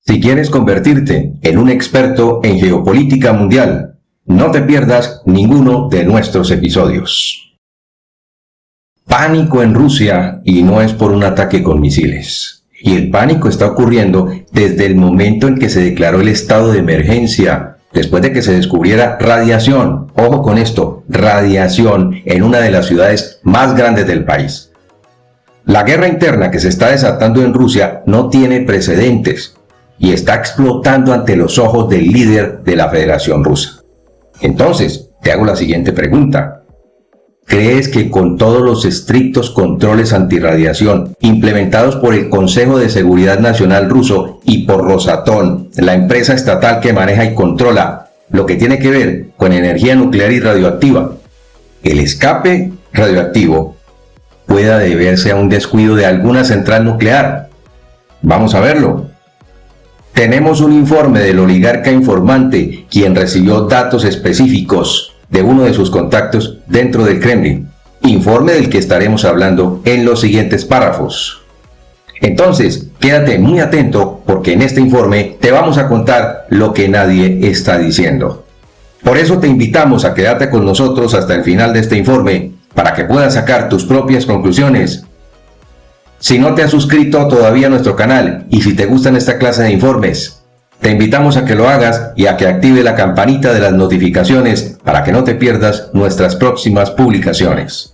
Si quieres convertirte en un experto en geopolítica mundial, no te pierdas ninguno de nuestros episodios. Pánico en Rusia, y no es por un ataque con misiles. Y el pánico está ocurriendo desde el momento en que se declaró el estado de emergencia, después de que se descubriera radiación, ojo con esto, radiación en una de las ciudades más grandes del país. La guerra interna que se está desatando en Rusia no tiene precedentes y está explotando ante los ojos del líder de la Federación Rusa. Entonces, te hago la siguiente pregunta. ¿Crees que con todos los estrictos controles antirradiación implementados por el Consejo de Seguridad Nacional ruso y por Rosatom, la empresa estatal que maneja y controla lo que tiene que ver con energía nuclear y radioactiva, el escape radioactivo pueda deberse a un descuido de alguna central nuclear? Vamos a verlo. Tenemos un informe del oligarca informante, quien recibió datos específicos de uno de sus contactos dentro del Kremlin, informe del que estaremos hablando en los siguientes párrafos. Entonces, quédate muy atento porque en este informe te vamos a contar lo que nadie está diciendo. Por eso te invitamos a quedarte con nosotros hasta el final de este informe para que puedas sacar tus propias conclusiones. Si no te has suscrito todavía a nuestro canal y si te gustan esta clase de informes, te invitamos a que lo hagas y a que active la campanita de las notificaciones para que no te pierdas nuestras próximas publicaciones.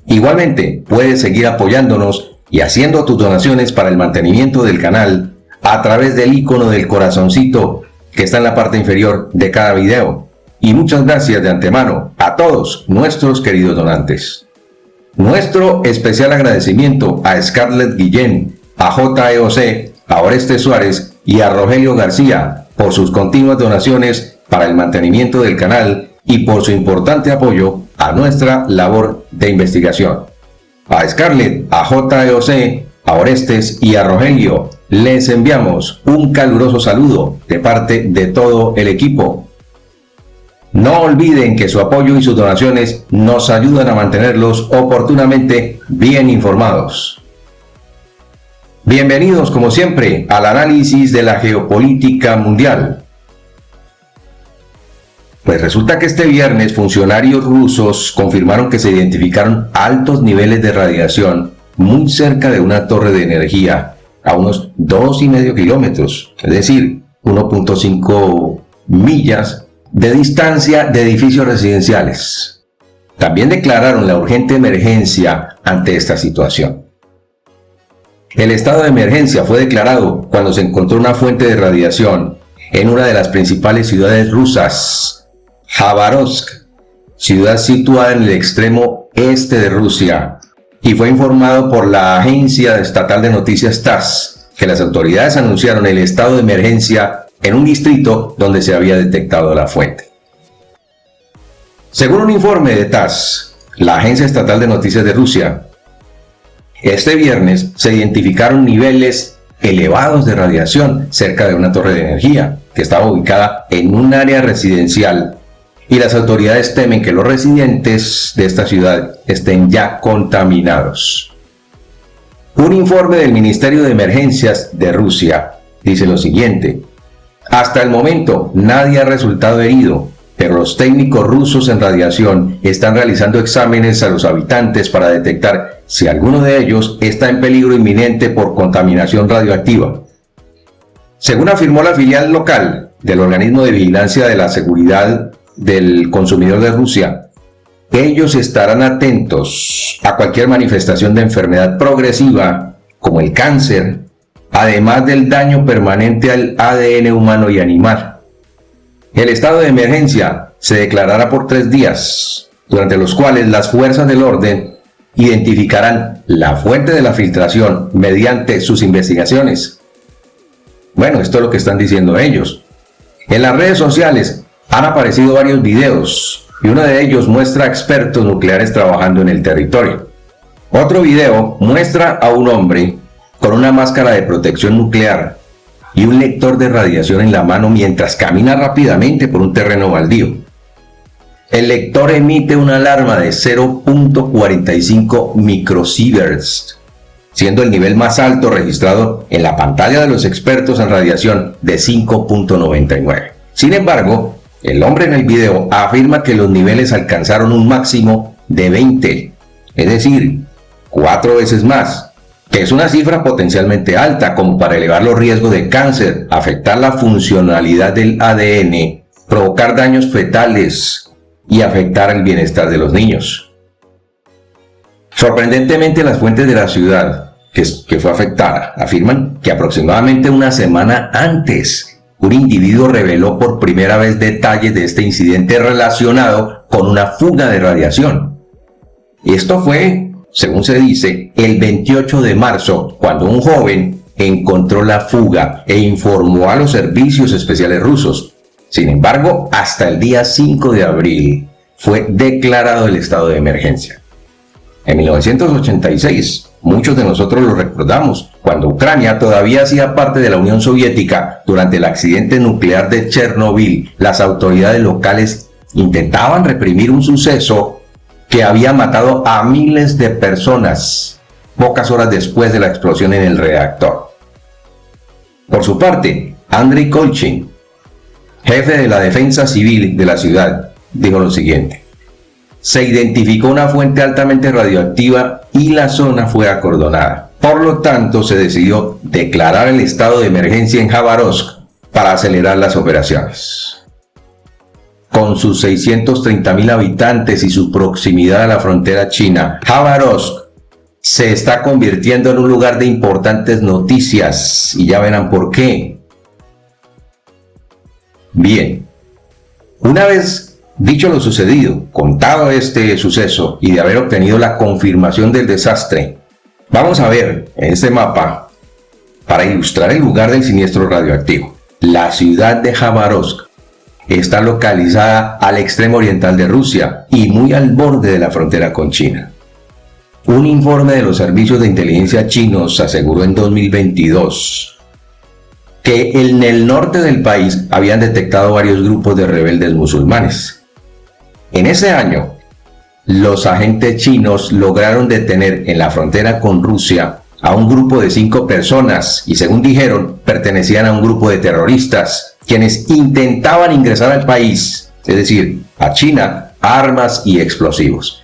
Igualmente, puedes seguir apoyándonos y haciendo tus donaciones para el mantenimiento del canal a través del icono del corazoncito que está en la parte inferior de cada video. Y muchas gracias de antemano a todos nuestros queridos donantes. Nuestro especial agradecimiento a Scarlett Guillén, a JEOC, a Orestes Suárez y a Rogelio García por sus continuas donaciones para el mantenimiento del canal y por su importante apoyo a nuestra labor de investigación. A Scarlett, a JEOC, a Orestes y a Rogelio les enviamos un caluroso saludo de parte de todo el equipo. No olviden que su apoyo y sus donaciones nos ayudan a mantenerlos oportunamente bien informados. Bienvenidos como siempre al análisis de la geopolítica mundial. Pues resulta que este viernes funcionarios rusos confirmaron que se identificaron altos niveles de radiación muy cerca de una torre de energía a unos 2,5 kilómetros, es decir, 1.5 millas de distancia de edificios residenciales. También declararon la urgente emergencia ante esta situación. El estado de emergencia fue declarado cuando se encontró una fuente de radiación en una de las principales ciudades rusas, Khabarovsk, ciudad situada en el extremo este de Rusia, y fue informado por la agencia estatal de noticias TASS que las autoridades anunciaron el estado de emergencia en un distrito donde se había detectado la fuente. Según un informe de TASS, la agencia estatal de noticias de Rusia, este viernes se identificaron niveles elevados de radiación cerca de una torre de energía que estaba ubicada en un área residencial y las autoridades temen que los residentes de esta ciudad estén ya contaminados. Un informe del Ministerio de Emergencias de Rusia dice lo siguiente: hasta el momento nadie ha resultado herido, pero los técnicos rusos en radiación están realizando exámenes a los habitantes para detectar si alguno de ellos está en peligro inminente por contaminación radioactiva. Según afirmó la filial local del Organismo de Vigilancia de la Seguridad del Consumidor de Rusia, ellos estarán atentos a cualquier manifestación de enfermedad progresiva como el cáncer, además del daño permanente al ADN humano y animal. El estado de emergencia se declarará por 3 días, durante los cuales las fuerzas del orden identificarán la fuente de la filtración mediante sus investigaciones. Bueno, esto es lo que están diciendo ellos. En las redes sociales han aparecido varios videos y uno de ellos muestra a expertos nucleares trabajando en el territorio. Otro video muestra a un hombre con una máscara de protección nuclear y un lector de radiación en la mano mientras camina rápidamente por un terreno baldío. El lector emite una alarma de 0.45 microsieverts siendo el nivel más alto registrado en la pantalla de los expertos en radiación de 5.99. Sin embargo, el hombre en el video afirma que los niveles alcanzaron un máximo de 20, es decir, 4 veces más, que es una cifra potencialmente alta como para elevar los riesgos de cáncer, afectar la funcionalidad del ADN, provocar daños fetales y afectar el bienestar de los niños. Sorprendentemente, las fuentes de la ciudad que fue afectada afirman que aproximadamente una semana antes, un individuo reveló por primera vez detalles de este incidente relacionado con una fuga de radiación. Esto fue, según se dice, el 28 de marzo, cuando un joven encontró la fuga e informó a los servicios especiales rusos. Sin embargo, hasta el día 5 de abril fue declarado el estado de emergencia. En 1986, muchos de nosotros lo recordamos, cuando Ucrania todavía hacía parte de la Unión Soviética. Durante el accidente nuclear de Chernobyl, las autoridades locales intentaban reprimir un suceso que había matado a miles de personas pocas horas después de la explosión en el reactor. Por su parte, Andriy Kolchin, jefe de la defensa civil de la ciudad, dijo lo siguiente: se identificó una fuente altamente radioactiva y la zona fue acordonada. Por lo tanto, se decidió declarar el estado de emergencia en Jabárovsk para acelerar las operaciones. Con sus 630.000 habitantes y su proximidad a la frontera china, Jabárovsk se está convirtiendo en un lugar de importantes noticias, y ya verán por qué. Bien, una vez dicho lo sucedido, contado este suceso y de haber obtenido la confirmación del desastre, vamos a ver en este mapa, para ilustrar el lugar del siniestro radioactivo. La ciudad de Jabárovsk está localizada al extremo oriental de Rusia y muy al borde de la frontera con China. Un informe de los servicios de inteligencia chinos aseguró en 2022 que en el norte del país habían detectado varios grupos de rebeldes musulmanes. En ese año, los agentes chinos lograron detener en la frontera con Rusia a un grupo de 5 personas y, según dijeron, pertenecían a un grupo de terroristas quienes intentaban ingresar al país, es decir, a China, armas y explosivos.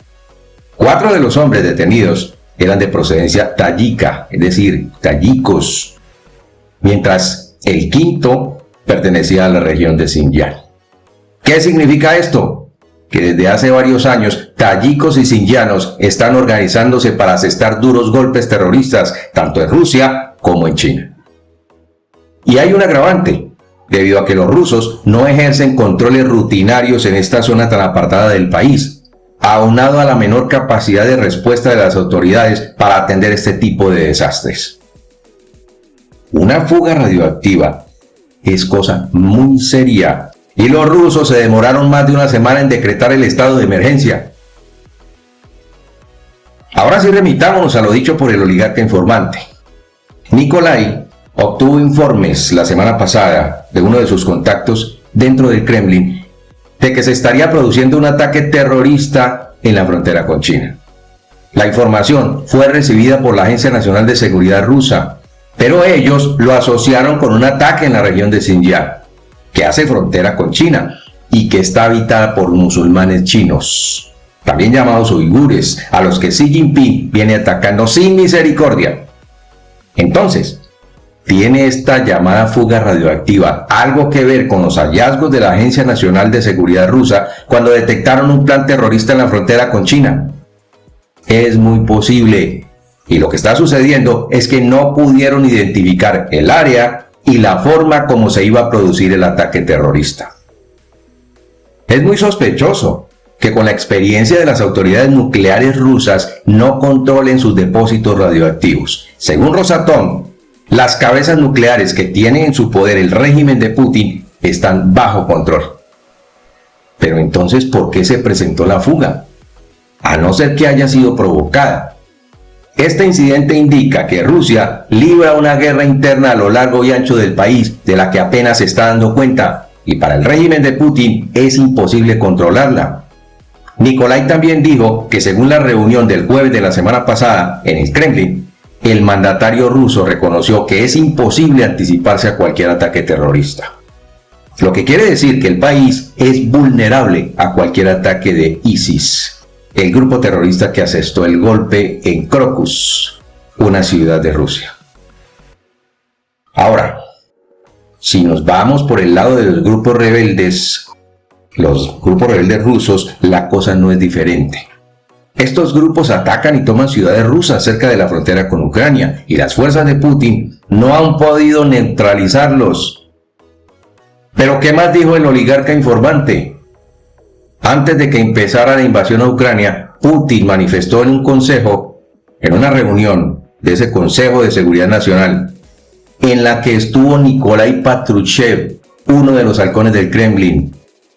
4 de los hombres detenidos eran de procedencia tayika, es decir, tayikos, mientras el quinto pertenecía a la región de Xinjiang. ¿Qué significa esto? Que desde hace varios años, tayikos y xinjianos están organizándose para asestar duros golpes terroristas, tanto en Rusia como en China. Y hay un agravante, debido a que los rusos no ejercen controles rutinarios en esta zona tan apartada del país, aunado a la menor capacidad de respuesta de las autoridades para atender este tipo de desastres. Una fuga radioactiva es cosa muy seria, y los rusos se demoraron más de una semana en decretar el estado de emergencia. Ahora sí, remitámonos a lo dicho por el oligarca informante. Nikolai obtuvo informes la semana pasada de uno de sus contactos dentro del Kremlin de que se estaría produciendo un ataque terrorista en la frontera con China. La información fue recibida por la Agencia Nacional de Seguridad rusa, pero ellos lo asociaron con un ataque en la región de Xinjiang, que hace frontera con China y que está habitada por musulmanes chinos, también llamados uigures, a los que Xi Jinping viene atacando sin misericordia. Entonces, ¿tiene esta llamada fuga radioactiva algo que ver con los hallazgos de la Agencia Nacional de Seguridad rusa cuando detectaron un plan terrorista en la frontera con China? Es muy posible, y lo que está sucediendo es que no pudieron identificar el área y la forma como se iba a producir el ataque terrorista. Es muy sospechoso que con la experiencia de las autoridades nucleares rusas no controlen sus depósitos radioactivos. Según Rosatom, las cabezas nucleares que tiene en su poder el régimen de Putin están bajo control. Pero entonces, ¿por qué se presentó la fuga? A no ser que haya sido provocada. Este incidente indica que Rusia libra una guerra interna a lo largo y ancho del país de la que apenas se está dando cuenta, y para el régimen de Putin es imposible controlarla. Nikolai también dijo que según la reunión del jueves de la semana pasada en el Kremlin, el mandatario ruso reconoció que es imposible anticiparse a cualquier ataque terrorista. Lo que quiere decir que el país es vulnerable a cualquier ataque de ISIS, el grupo terrorista que asestó el golpe en Crocus, una ciudad de Rusia. Ahora, si nos vamos por el lado de los grupos rebeldes rusos, la cosa no es diferente. Estos grupos atacan y toman ciudades rusas cerca de la frontera con Ucrania, y las fuerzas de Putin no han podido neutralizarlos. Pero ¿qué más dijo el oligarca informante? Antes de que empezara la invasión a Ucrania, Putin manifestó en una reunión de ese Consejo de Seguridad Nacional, en la que estuvo Nikolai Patrushev, uno de los halcones del Kremlin.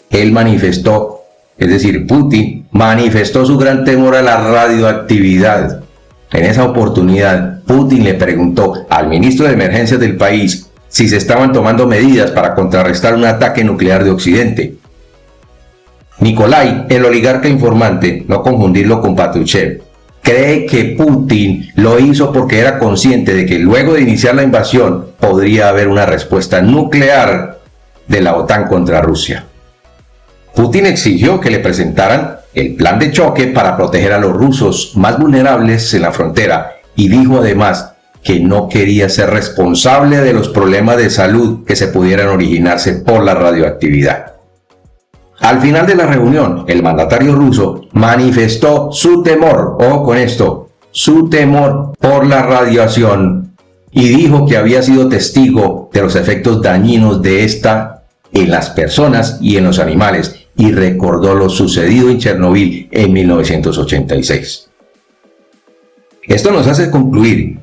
Él manifestó, es decir, Putin manifestó su gran temor a la radioactividad. En esa oportunidad, Putin le preguntó al ministro de Emergencias del país si se estaban tomando medidas para contrarrestar un ataque nuclear de Occidente. Nikolai, el oligarca informante, no confundirlo con Patrushev, cree que Putin lo hizo porque era consciente de que luego de iniciar la invasión podría haber una respuesta nuclear de la OTAN contra Rusia. Putin exigió que le presentaran el plan de choque para proteger a los rusos más vulnerables en la frontera y dijo además que no quería ser responsable de los problemas de salud que se pudieran originarse por la radioactividad. Al final de la reunión, el mandatario ruso manifestó su temor, ojo con esto, su temor por la radiación, y dijo que había sido testigo de los efectos dañinos de esta en las personas y en los animales, y recordó lo sucedido en Chernobyl en 1986. Esto nos hace concluir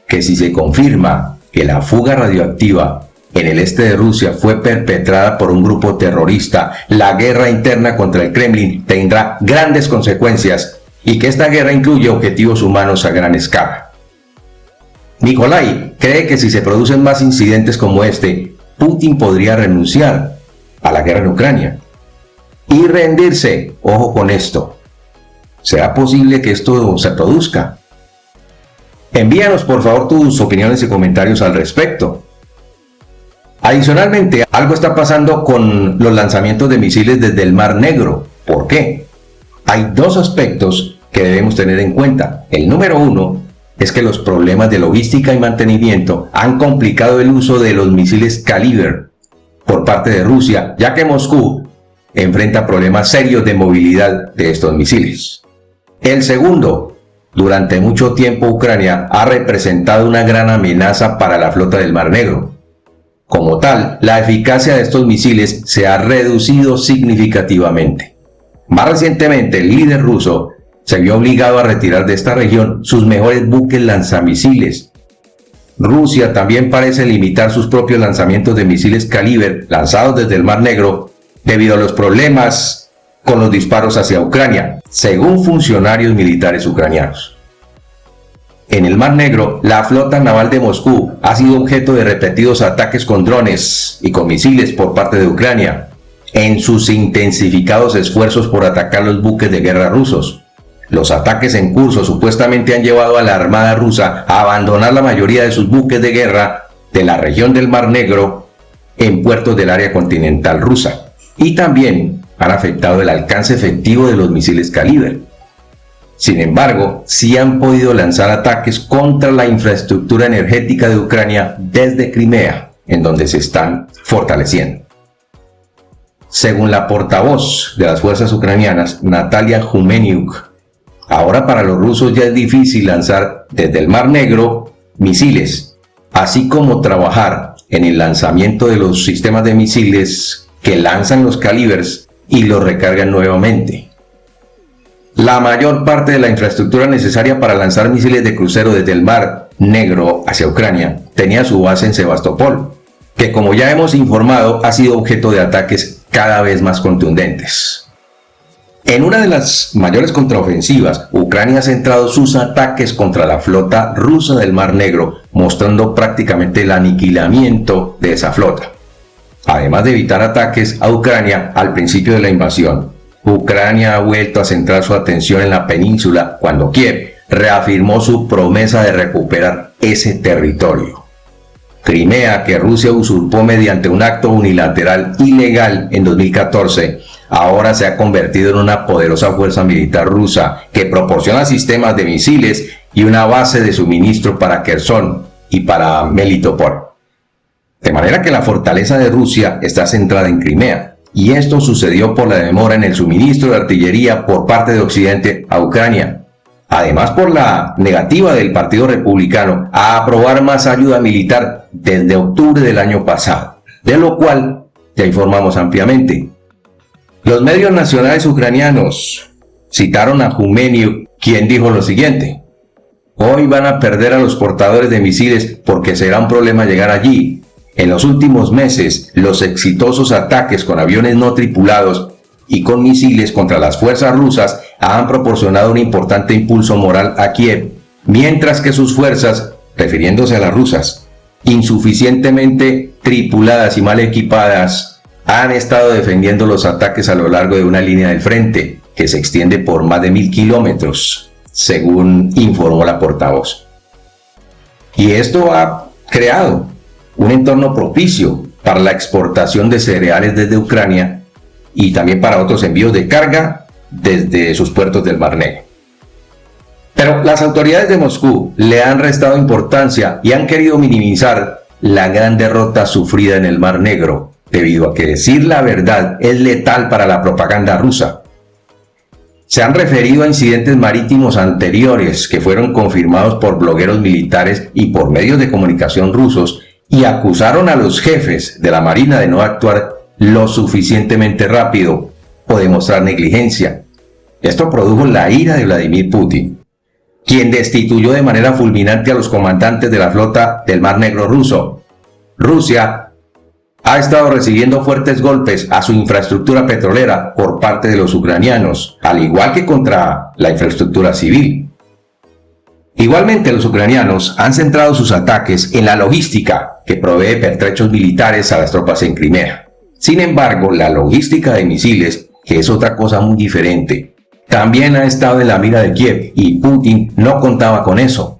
que si se confirma que la fuga radioactiva en el este de Rusia fue perpetrada por un grupo terrorista, la guerra interna contra el Kremlin tendrá grandes consecuencias y que esta guerra incluye objetivos humanos a gran escala. Nikolai cree que si se producen más incidentes como este, Putin podría renunciar a la guerra en Ucrania y rendirse. Ojo con esto. ¿Será posible que esto se produzca? Envíanos por favor tus opiniones y comentarios al respecto. Adicionalmente, algo está pasando con los lanzamientos de misiles desde el Mar Negro. ¿Por qué? Hay dos aspectos que debemos tener en cuenta. El número uno es que los problemas de logística y mantenimiento han complicado el uso de los misiles Kalibr por parte de Rusia, ya que Moscú enfrenta problemas serios de movilidad de estos misiles. El segundo, durante mucho tiempo Ucrania ha representado una gran amenaza para la flota del Mar Negro. Como tal, la eficacia de estos misiles se ha reducido significativamente. Más recientemente, el líder ruso se vio obligado a retirar de esta región sus mejores buques lanzamisiles. Rusia también parece limitar sus propios lanzamientos de misiles Kalibr lanzados desde el Mar Negro debido a los problemas con los disparos hacia Ucrania, según funcionarios militares ucranianos. En el Mar Negro, la flota naval de Moscú ha sido objeto de repetidos ataques con drones y con misiles por parte de Ucrania, en sus intensificados esfuerzos por atacar los buques de guerra rusos. Los ataques en curso supuestamente han llevado a la Armada rusa a abandonar la mayoría de sus buques de guerra de la región del Mar Negro en puertos del área continental rusa, y también han afectado el alcance efectivo de los misiles Kalibr. Sin embargo, sí han podido lanzar ataques contra la infraestructura energética de Ucrania desde Crimea, en donde se están fortaleciendo. Según la portavoz de las fuerzas ucranianas, Natalia Humeniuk, ahora para los rusos ya es difícil lanzar desde el Mar Negro misiles, así como trabajar en el lanzamiento de los sistemas de misiles que lanzan los Kalibrs y los recargan nuevamente. La mayor parte de la infraestructura necesaria para lanzar misiles de crucero desde el Mar Negro hacia Ucrania tenía su base en Sebastopol, que como ya hemos informado ha sido objeto de ataques cada vez más contundentes. En una de las mayores contraofensivas, Ucrania ha centrado sus ataques contra la flota rusa del Mar Negro, mostrando prácticamente el aniquilamiento de esa flota, además de evitar ataques a Ucrania al principio de la invasión. Ucrania ha vuelto a centrar su atención en la península cuando Kiev reafirmó su promesa de recuperar ese territorio. Crimea, que Rusia usurpó mediante un acto unilateral ilegal en 2014, ahora se ha convertido en una poderosa fuerza militar rusa que proporciona sistemas de misiles y una base de suministro para Kherson y para Melitopol. De manera que la fortaleza de Rusia está centrada en Crimea, y esto sucedió por la demora en el suministro de artillería por parte de Occidente a Ucrania. Además, por la negativa del Partido Republicano a aprobar más ayuda militar desde octubre del año pasado, de lo cual ya informamos ampliamente. Los medios nacionales ucranianos citaron a Humeniuk, quien dijo lo siguiente: hoy van a perder a los portadores de misiles porque será un problema llegar allí. En los últimos meses, los exitosos ataques con aviones no tripulados y con misiles contra las fuerzas rusas han proporcionado un importante impulso moral a Kiev, mientras que sus fuerzas, refiriéndose a las rusas, insuficientemente tripuladas y mal equipadas, han estado defendiendo los ataques a lo largo de una línea del frente que se extiende por más de 1000 kilómetros, según informó la portavoz. Y esto ha creado un entorno propicio para la exportación de cereales desde Ucrania y también para otros envíos de carga desde sus puertos del Mar Negro. Pero las autoridades de Moscú le han restado importancia y han querido minimizar la gran derrota sufrida en el Mar Negro, debido a que decir la verdad es letal para la propaganda rusa. Se han referido a incidentes marítimos anteriores que fueron confirmados por blogueros militares y por medios de comunicación rusos, y acusaron a los jefes de la Marina de no actuar lo suficientemente rápido o de mostrar negligencia. Esto produjo la ira de Vladimir Putin, quien destituyó de manera fulminante a los comandantes de la flota del Mar Negro ruso. Rusia ha estado recibiendo fuertes golpes a su infraestructura petrolera por parte de los ucranianos, al igual que contra la infraestructura civil. Igualmente, los ucranianos han centrado sus ataques en la logística que provee pertrechos militares a las tropas en Crimea. Sin embargo, la logística de misiles, que es otra cosa muy diferente, también ha estado en la mira de Kiev, y Putin no contaba con eso.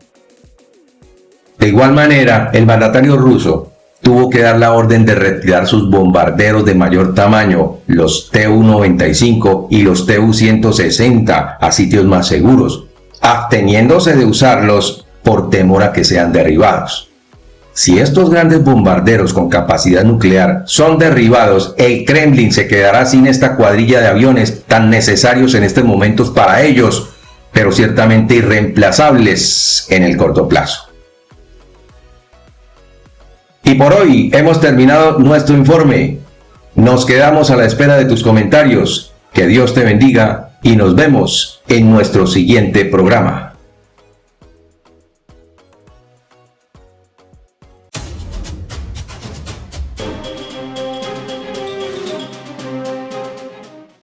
De igual manera, el mandatario ruso tuvo que dar la orden de retirar sus bombarderos de mayor tamaño, los Tu-95 y los Tu-160, a sitios más seguros, absteniéndose de usarlos por temor a que sean derribados. Si estos grandes bombarderos con capacidad nuclear son derribados, el Kremlin se quedará sin esta cuadrilla de aviones tan necesarios en estos momentos para ellos, pero ciertamente irreemplazables en el corto plazo. Y por hoy hemos terminado nuestro informe. Nos quedamos a la espera de tus comentarios. Que Dios te bendiga y nos vemos en nuestro siguiente programa.